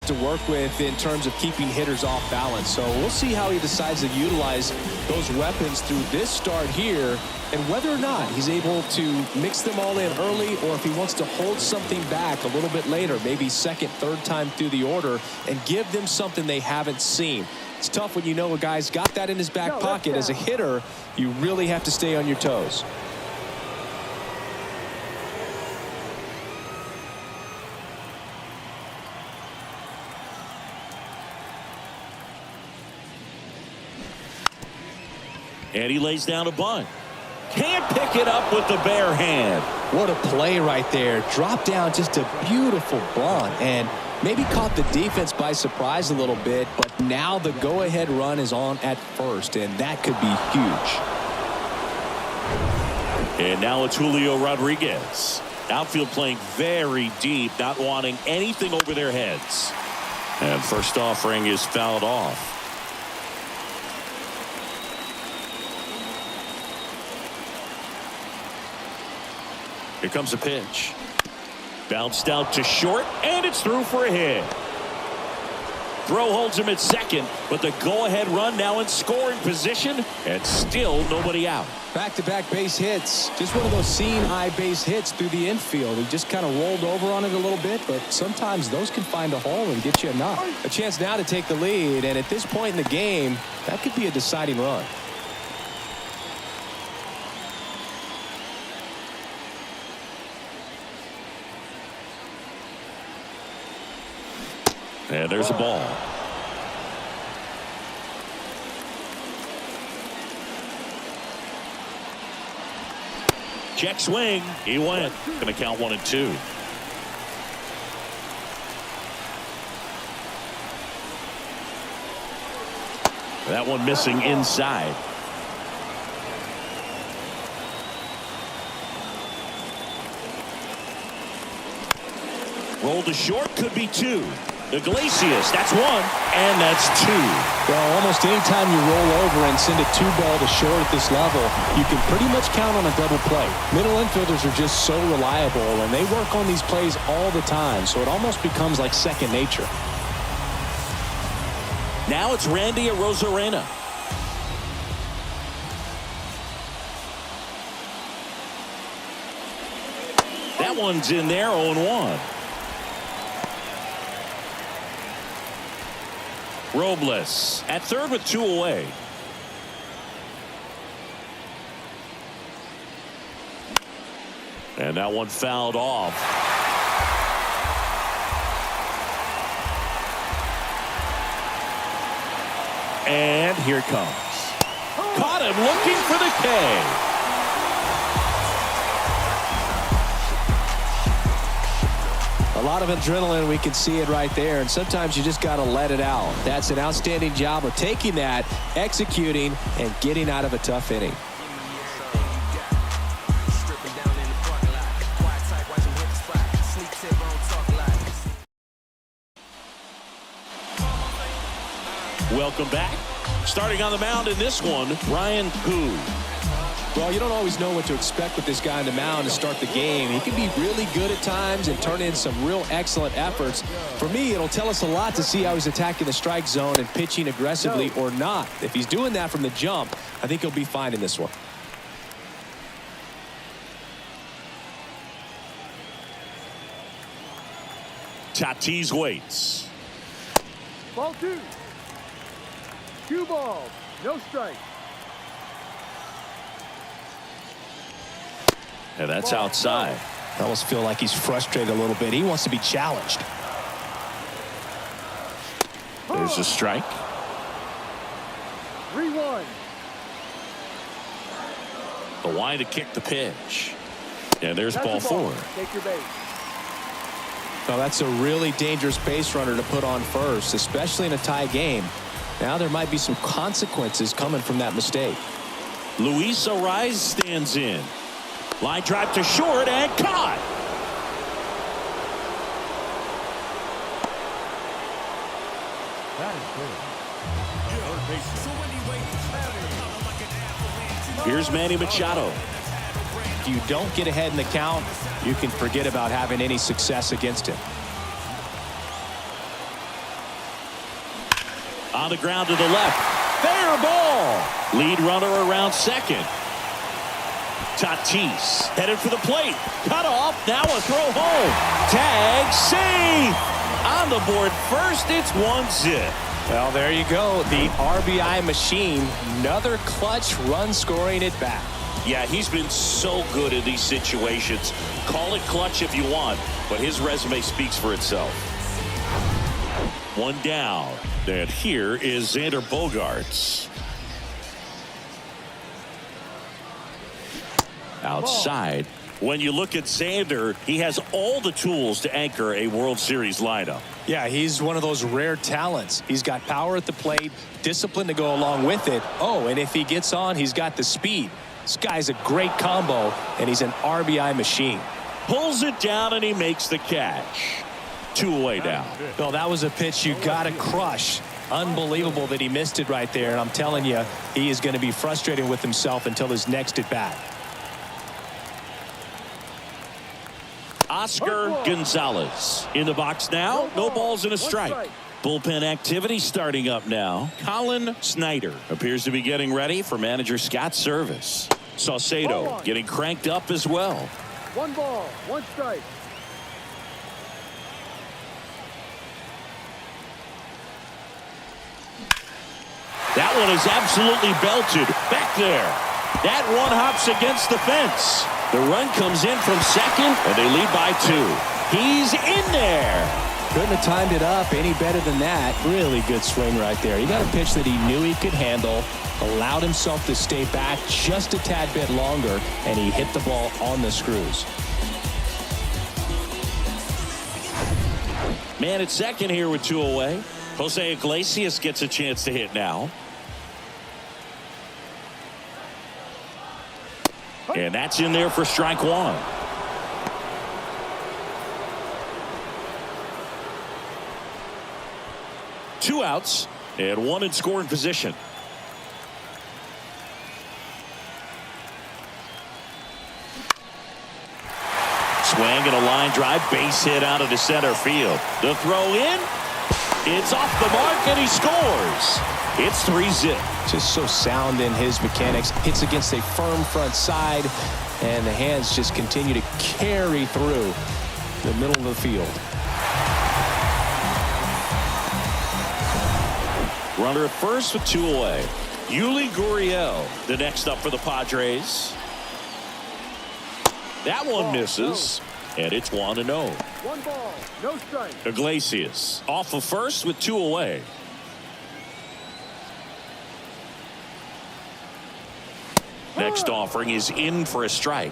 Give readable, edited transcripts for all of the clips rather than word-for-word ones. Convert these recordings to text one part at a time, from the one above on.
to work with in terms of keeping hitters off balance. So we'll see how he decides to utilize those weapons through this start here, and whether or not he's able to mix them all in early, or if he wants to hold something back a little bit later, maybe second, third time through the order, and give them something they haven't seen. It's tough when you know a guy's got that in his back pocket. As a hitter, you really have to stay on your toes. And he lays down a bunt. Can't pick it up with the bare hand. What a play right there. Drop down, just a beautiful bunt, and maybe caught the defense by surprise a little bit, but now the go-ahead run is on at first, and that could be huge. And now it's Julio Rodriguez. Outfield playing very deep, not wanting anything over their heads. And first offering is fouled off. Here comes a pitch. Bounced out to short, and it's through for a hit. Throw holds him at second, but the go-ahead run now in scoring position, and still nobody out. Back-to-back base hits. Just one of those seeing-eye base hits through the infield. He just kind of rolled over on it a little bit, but sometimes those can find a hole and get you a knock. A chance now to take the lead, and at this point in the game, that could be a deciding run. And there's a ball. Check swing. He went. Going to count 1-2. That one missing inside. Roll to short, could be two. Iglesias, that's one, and that's two. Well, almost any time you roll over and send a 2-ball to short at this level, you can pretty much count on a double play. Middle infielders are just so reliable, and they work on these plays all the time, so it almost becomes like second nature. Now it's Randy Arozarena. That one's in there, 0-1. Robles at third with 2 away. And that one fouled off. And here it comes. Caught him looking for the K. A lot of adrenaline, we can see it right there, and sometimes you just got to let it out. That's an outstanding job of taking that, executing, and getting out of a tough inning. Welcome back. Starting on the mound in this one, Ryan Koo. Well, you don't always know what to expect with this guy on the mound to start the game. He can be really good at times and turn in some real excellent efforts. For me, it'll tell us a lot to see how he's attacking the strike zone and pitching aggressively or not. If he's doing that from the jump, I think he'll be fine in this one. Tatis waits. Ball 2. 2 balls, no strike. And that's outside. I almost feel like he's frustrated a little bit. He wants to be challenged. There's a strike. 3-1. The line to kick the pitch. And there's ball 4. Take your base. Well, that's a really dangerous base runner to put on first, especially in a tie game. Now there might be some consequences coming from that mistake. Luis Ariz stands in. Line drive to short and caught. That is good. Here's Manny Machado. If you don't get ahead in the count, you can forget about having any success against him. On the ground to the left. Fair ball. Lead runner around second. Tatis headed for the plate. Cut off. Now a throw home. Tag safe. On the board first. It's 1-zip. Well, there you go. The RBI machine. Another clutch run scoring at bat. Yeah, he's been so good in these situations. Call it clutch if you want, but his resume speaks for itself. One down. And here is Xander Bogaerts. Outside. When you look at Xander, he has all the tools to anchor a World Series lineup. Yeah, he's one of those rare talents. He's got power at the plate, discipline to go along with it. Oh, and if he gets on, he's got the speed. This guy's a great combo, and he's an RBI machine. Pulls it down, and he makes the catch. 2 away now. Well, that was a pitch you got to crush. Unbelievable that he missed it right there, and I'm telling you, he is going to be frustrated with himself until his next at bat. Oscar Gonzalez in the box now. No balls and a strike. Bullpen activity starting up now. Colin Snyder appears to be getting ready for manager Scott's service. Saucedo getting cranked up as well. 1 ball, 1 strike. That one is absolutely belted. Back there. That one hops against the fence. The run comes in from second, and they lead by 2. He's in there. Couldn't have timed it up any better than that. Really good swing right there. He got a pitch that he knew he could handle, allowed himself to stay back just a tad bit longer, and he hit the ball on the screws. Man at second here with 2 away. Jose Iglesias gets a chance to hit now. And that's in there for strike 1. Two outs and 1 in scoring position. Swing and a line drive, base hit out of the center field. The throw in, it's off the mark, and he scores. It's 3-zip. Just so sound in his mechanics. Hits against a firm front side, and the hands just continue to carry through the middle of the field. Runner at first with 2 away. Yuli Gurriel, the next up for the Padres. That one misses, and it's 1-0. 1 ball, no strike. Iglesias off of first with 2 away. Next offering is in for a strike.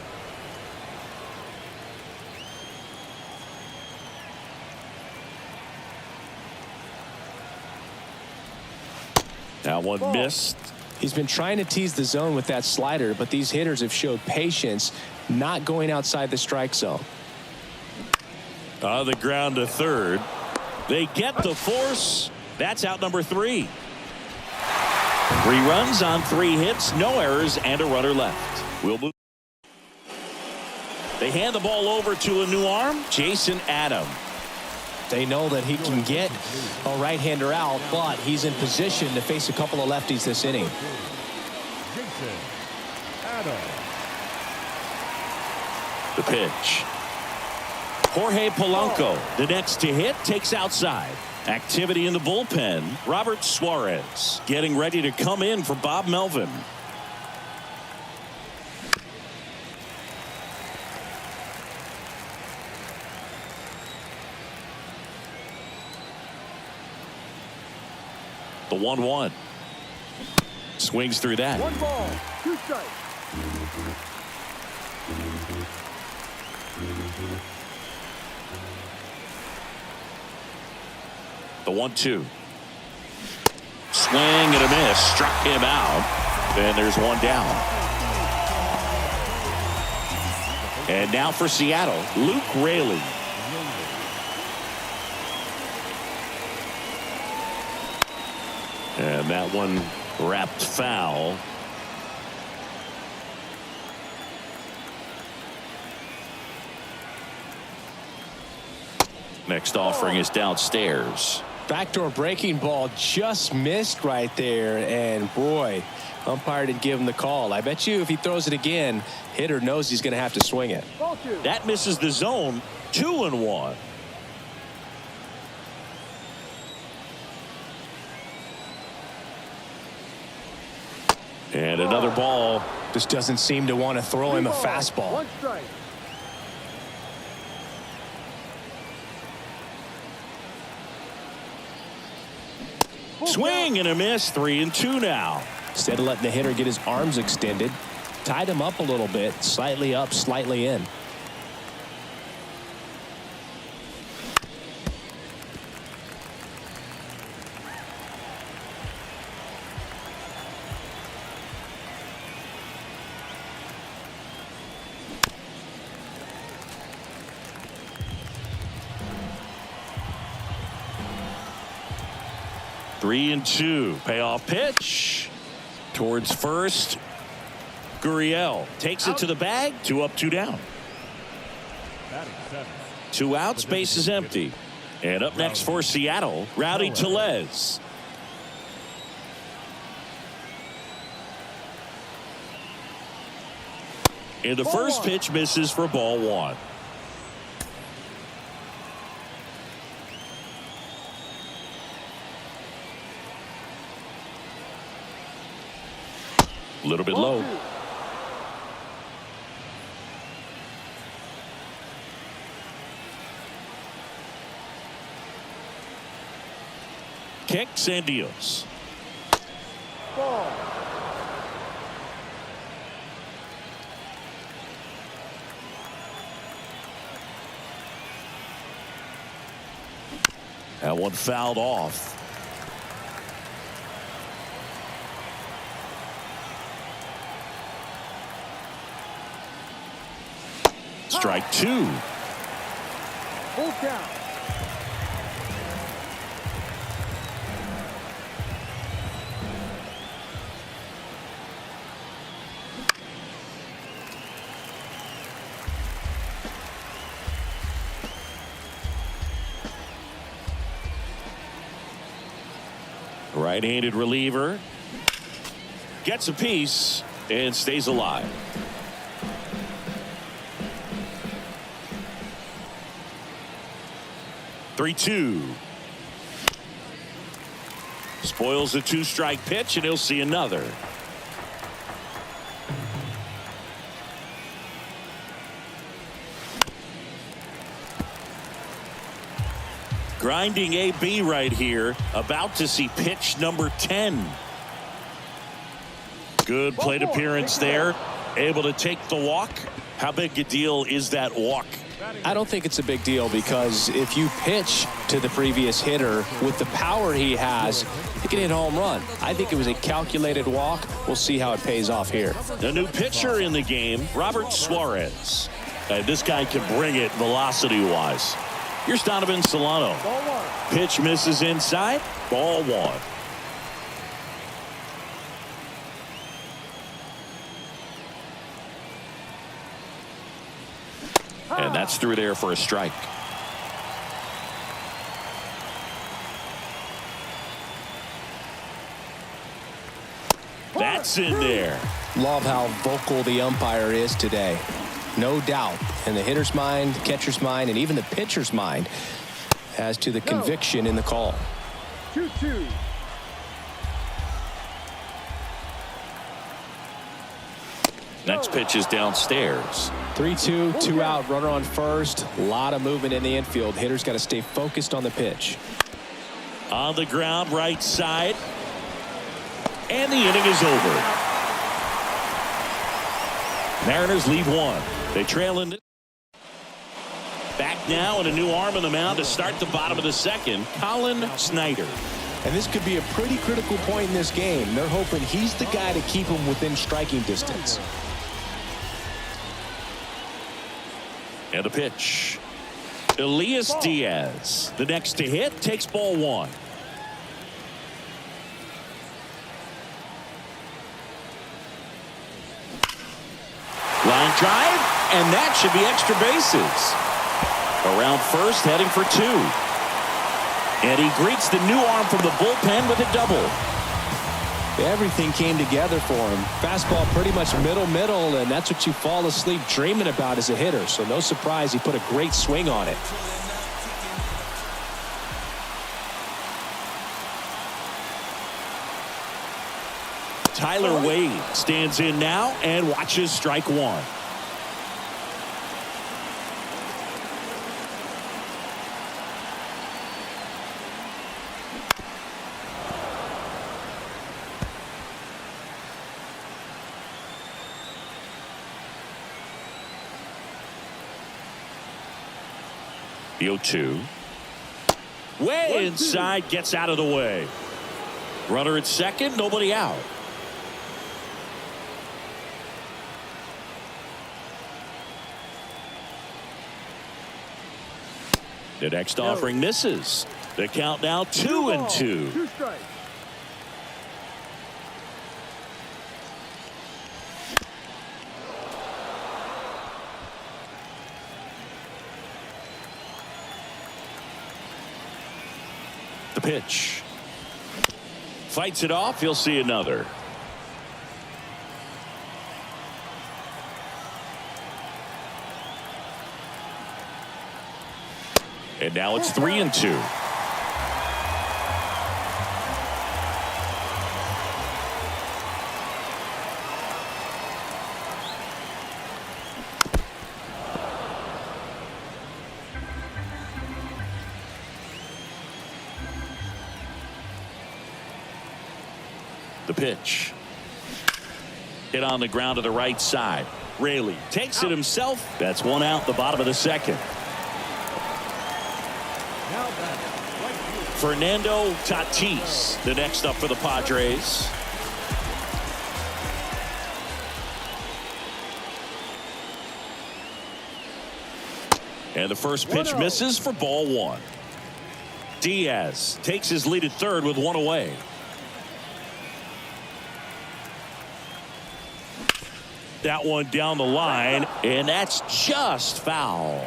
That one missed. He's been trying to tease the zone with that slider, but these hitters have showed patience, not going outside the strike zone. On the ground to third. They get the force. That's out number 3. 3 runs on 3 hits, no errors, and a runner left. We'll move. They hand the ball over to a new arm, Jason Adam. They know that he can get a right-hander out, but he's in position to face a couple of lefties this inning. The pitch. Jorge Polanco, the next to hit, takes outside. Activity in the bullpen. Robert Suarez getting ready to come in for Bob Melvin. The 1-1. Swings through that. 1 ball, 2 strikes. The 1-2. Swing and a miss. Struck him out. And there's 1 down. And now for Seattle, Luke Raley. And that one wrapped foul. Next offering is downstairs. Backdoor breaking ball just missed right there, and boy, umpire didn't give him the call. I bet you if he throws it again, hitter knows he's going to have to swing it. That misses the zone. 2-1. And another ball. Just doesn't seem to want to throw him a fastball. One strike. Swing and a miss. 3-2 now. Instead of letting the hitter get his arms extended, tied him up a little bit, slightly up, slightly in. Three and two. Payoff pitch towards first. Gurriel takes it to the bag. 2 up, 2 down. 2 outs, base is empty. And up next for Seattle, Rowdy Tellez. And the first pitch misses for ball 1. A little bit low. Kicks and deals. Ball. That one fouled off. Strike 2. Full count. Right-handed reliever gets a piece and stays alive. Three-two. Spoils the 2-strike pitch, and he'll see another. Grinding AB right here. About to see pitch number 10. Good plate appearance there. Able to take the walk. How big a deal is that walk? I don't think it's a big deal because if you pitch to the previous hitter with the power he has, he can hit a home run. I think it was a calculated walk. We'll see how it pays off here. The new pitcher in the game, Robert Suarez. This guy can bring it velocity-wise. Here's Donovan Solano. Ball 1. Pitch misses inside. Ball 1. And that's through there for a strike. That's in there. Love how vocal the umpire is today. No doubt in the hitter's mind, catcher's mind, and even the pitcher's mind as to the conviction in the call. 2-2. Next pitch is downstairs. 3-2, 2 out, runner on first. A lot of movement in the infield. Hitter's got to stay focused on the pitch. On the ground, right side. And the inning is over. Mariners lead 1. They trail in. Back now and a new arm on the mound to start the bottom of the second. Colin Snyder. And this could be a pretty critical point in this game. They're hoping he's the guy to keep him within striking distance. And a pitch. Elias Diaz, the next to hit, takes ball 1. Line drive, and that should be extra bases. Around first, heading for 2. And he greets the new arm from the bullpen with a double. Everything came together for him. Fastball pretty much middle, and that's what you fall asleep dreaming about as a hitter. So no surprise he put a great swing on it. Tyler Wade stands in now and watches strike one. The 0-2. Way inside, gets out of the way. Runner at second, nobody out. The next offering misses. The count now 2-2. 2 strikes. The pitch. Fights it off. He'll see another. And now it's 3-2. The pitch. Hit on the ground to the right side. Raley takes it himself. That's one out, the bottom of the second. Fernando Tatis, the next up for the Padres. And the first pitch misses for ball one. Diaz takes his lead at third with one away. That one down the line, and that's just foul.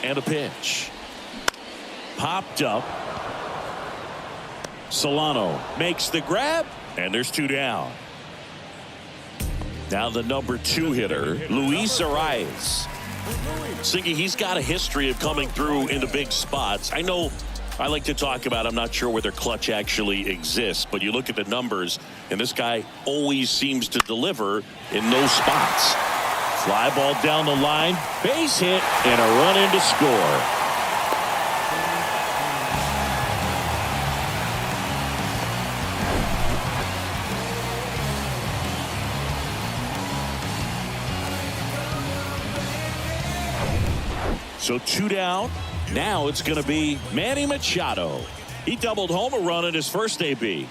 And a pitch. Popped up. Solano makes the grab, and there's two down. Now the number 2 hitter, Luis Arias. Singy, he's got a history of coming through into big spots. I know I like to talk about, I'm not sure whether clutch actually exists, but you look at the numbers, and this guy always seems to deliver in those spots. Fly ball down the line, base hit, and a run in to score. So 2 down. Now it's going to be Manny Machado. He doubled home a run in his first AB.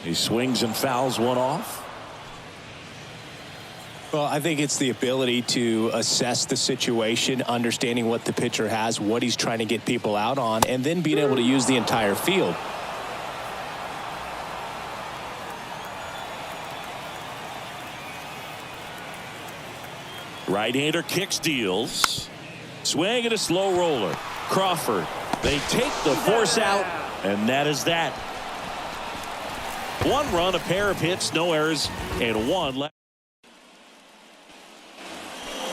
He swings and fouls one off. Well, I think it's the ability to assess the situation, understanding what the pitcher has, what he's trying to get people out on, and then being able to use the entire field. Right-hander kicks, deals. Swing and a slow roller. Crawford. They take the force out, and that is that. 1 run, a pair of hits, no errors, and 1 left.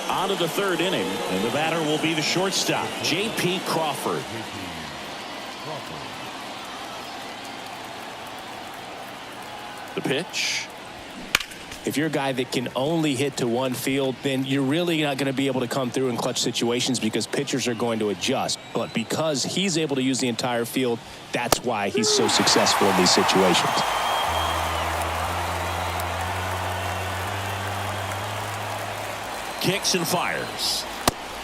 On to the 3rd inning, and the batter will be the shortstop, J.P. Crawford. The pitch. If you're a guy that can only hit to one field, then you're really not going to be able to come through in clutch situations because pitchers are going to adjust. But because he's able to use the entire field, that's why he's so successful in these situations. Kicks and fires.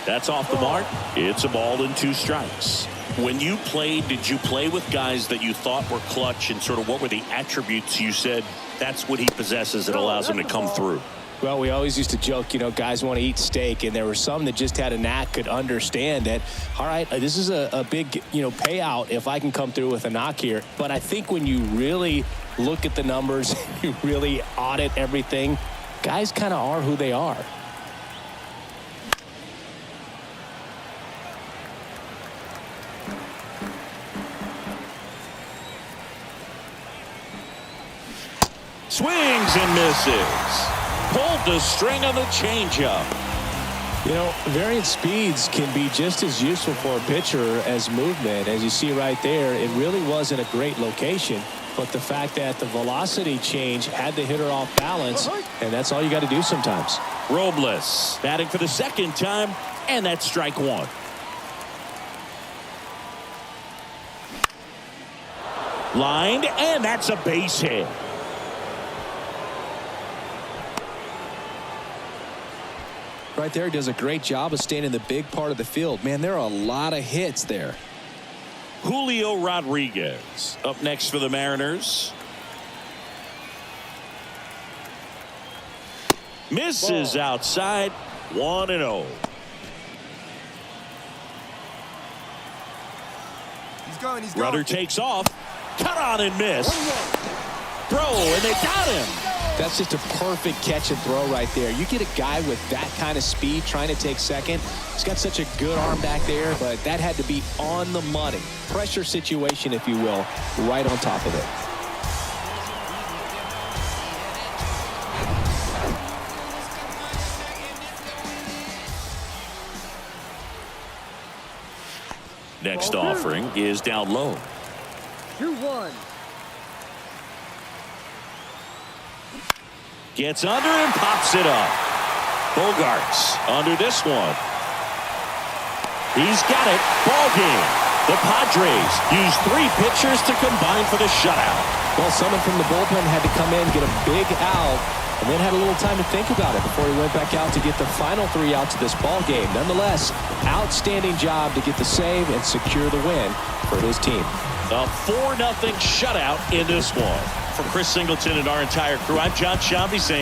That's off the mark. It's a ball and 2 strikes. When you played, did you play with guys that you thought were clutch, and sort of what were the attributes you said that's what he possesses that allows him to come through? Well, we always used to joke, guys want to eat steak, and there were some that just had a knack, could understand that, all right, this is a big, payout if I can come through with a knock here. But I think when you really look at the numbers, you really audit everything, guys kind of are who they are. Swings and misses. Pulled the string on the changeup. Variant speeds can be just as useful for a pitcher as movement. As you see right there, it really wasn't a great location, but the fact that the velocity change had the hitter off balance, and that's all you got to do sometimes. Robles batting for the second time, and that's strike one. Lined, and that's a base hit. Right there, he does a great job of staying in the big part of the field. Man, there are a lot of hits there. Julio Rodriguez up next for the Mariners. Misses outside, 1-0. He's going. Rudder takes off. Cut on and miss. Throw, and they got him. That's just a perfect catch and throw right there. You get a guy with that kind of speed trying to take second. He's got such a good arm back there, but that had to be on the money. Pressure situation, if you will, right on top of it. Next offering is down low. 2-1. Gets under and pops it up. Bogarts under this one. He's got it. Ball game. The Padres use 3 pitchers to combine for the shutout. Well, someone from the bullpen had to come in, get a big out, and then had a little time to think about it before he went back out to get the final 3 outs of this ball game. Nonetheless, outstanding job to get the save and secure the win for his team. A 4-0 shutout in this one. For Chris Singleton and our entire crew, I'm John Shambi saying